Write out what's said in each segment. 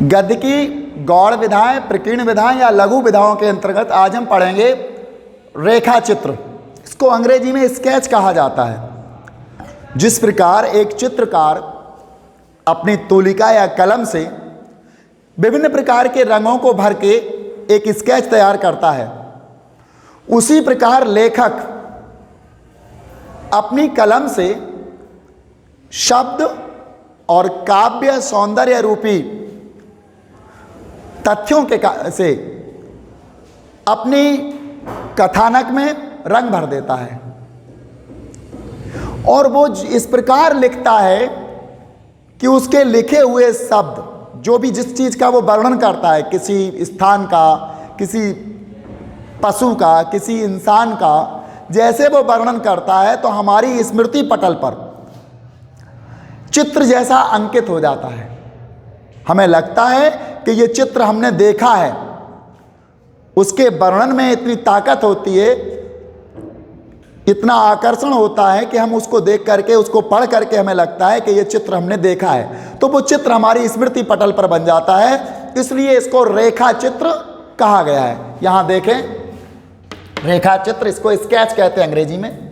गद्य की गौड़ विधाएं, प्रकीर्ण विधाएं या लघु विधाओं के अंतर्गत आज हम पढ़ेंगे रेखा चित्र। इसको अंग्रेजी में स्केच कहा जाता है। जिस प्रकार एक चित्रकार अपनी तूलिका या कलम से विभिन्न प्रकार के रंगों को भर के एक स्केच तैयार करता है, उसी प्रकार लेखक अपनी कलम से शब्द और काव्य सौंदर्य रूपी तथ्यों के से अपनी कथानक में रंग भर देता है और वो इस प्रकार लिखता है कि उसके लिखे हुए शब्द जो भी जिस चीज़ का वो वर्णन करता है, किसी स्थान का, किसी पशु का, किसी इंसान का, जैसे वो वर्णन करता है तो हमारी स्मृति पटल पर चित्र जैसा अंकित हो जाता है। हमें लगता है कि ये चित्र हमने देखा है। उसके वर्णन में इतनी ताकत होती है, इतना आकर्षण होता है कि हम उसको देख करके, उसको पढ़ करके हमें लगता है कि ये चित्र हमने देखा है, तो वो चित्र हमारी स्मृति पटल पर बन जाता है। इसलिए इसको रेखा चित्र कहा गया है। यहाँ देखें, रेखा चित्र, इसको स्केच कहते हैं अंग्रेजी में।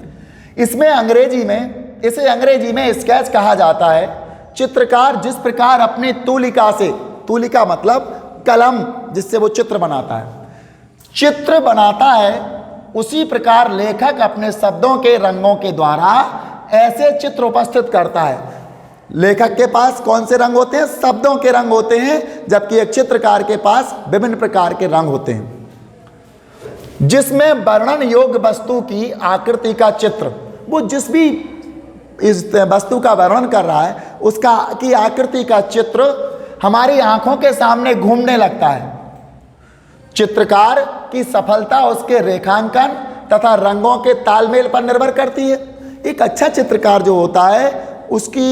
इसे अंग्रेजी में स्केच कहा जाता है। चित्रकार जिस प्रकार अपनी तूलिका से, तूलिका मतलब कलम जिससे वो चित्र बनाता है, उसी प्रकार लेखक अपने शब्दों के रंगों के द्वारा ऐसे चित्र उपस्थित करता है। लेखक के पास कौन से रंग होते हैं? शब्दों के रंग होते हैं, जबकि एक चित्रकार के पास विभिन्न प्रकार के रंग होते हैं, जिसमें वर्णन योग्य वस्तु की आकृति का चित्र, वो जिस भी इस वस्तु का वर्णन कर रहा है उसका की आकृति का चित्र हमारी आंखों के सामने घूमने लगता है। चित्रकार की सफलता उसके रेखांकन तथा रंगों के तालमेल पर निर्भर करती है। एक अच्छा चित्रकार जो होता है उसकी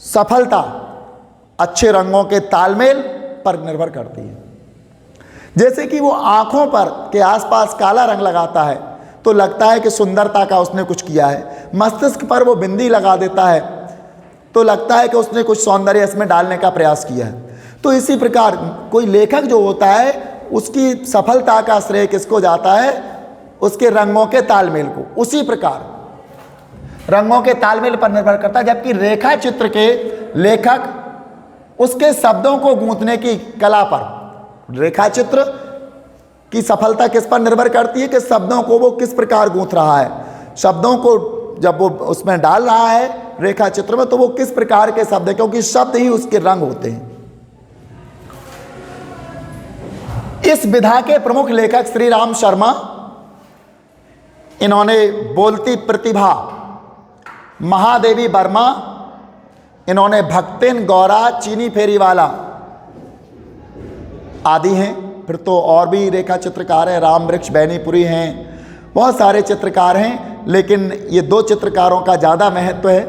सफलता अच्छे रंगों के तालमेल पर निर्भर करती है। जैसे कि वो आंखों पर के आसपास काला रंग लगाता है तो लगता है कि सुंदरता का उसने कुछ किया है। मस्तिष्क पर वो बिंदी लगा देता है तो लगता है कि उसने कुछ सौंदर्य इसमें डालने का प्रयास किया है। तो इसी प्रकार कोई लेखक जो होता है उसकी सफलता का श्रेय किसको जाता है? उसके रंगों के तालमेल को। उसी प्रकार रंगों के तालमेल पर निर्भर करता है, जबकि रेखा चित्र के लेखक उसके शब्दों को गूंथने की कला पर, रेखा चित्र की सफलता किस पर निर्भर करती है कि शब्दों को वो किस प्रकार गूंथ रहा है। शब्दों को जब वो उसमें डाल रहा है रेखा चित्र में तो वो किस प्रकार के शब्द है, क्योंकि शब्द ही उसके रंग होते हैं। इस विधा के प्रमुख लेखक श्री राम शर्मा, इन्होंने बोलती प्रतिभा, महादेवी वर्मा, इन्होंने भक्तिन गौरा, चीनी फेरीवाला आदि हैं। फिर तो और भी रेखा चित्रकार हैं, राम वृक्ष बैनीपुरी हैं, बहुत सारे चित्रकार हैं, लेकिन ये दो चित्रकारों का ज़्यादा महत्व है।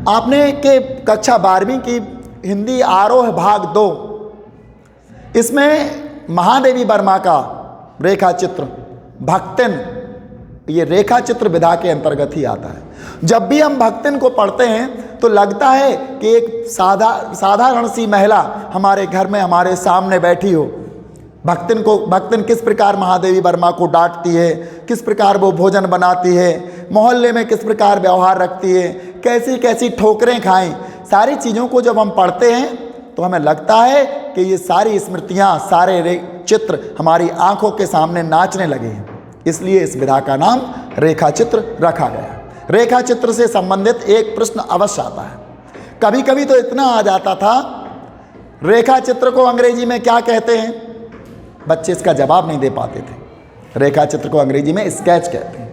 आपने के कक्षा 12वीं की हिंदी आरोह भाग 2, इसमें महादेवी वर्मा का रेखा चित्र भक्तिन, ये रेखा चित्र विधा के अंतर्गत ही आता है। जब भी हम भक्तिन को पढ़ते हैं तो लगता है कि एक साधारण सी महिला हमारे घर में हमारे सामने बैठी हो। भक्तिन किस प्रकार महादेवी वर्मा को डांटती है, किस प्रकार वो भोजन बनाती है, मोहल्ले में किस प्रकार व्यवहार रखती है, कैसी कैसी ठोकरें खाएं, सारी चीज़ों को जब हम पढ़ते हैं तो हमें लगता है कि ये सारी स्मृतियाँ, सारे चित्र हमारी आंखों के सामने नाचने लगे हैं। इसलिए इस विधा का नाम रेखा चित्र रखा गया। रेखा चित्र से संबंधित एक प्रश्न अवश्य आता है। कभी कभी तो इतना आ जाता था, रेखा चित्र को अंग्रेजी में क्या कहते हैं? बच्चे इसका जवाब नहीं दे पाते थे। रेखा चित्र को अंग्रेजी में स्केच कहते हैं।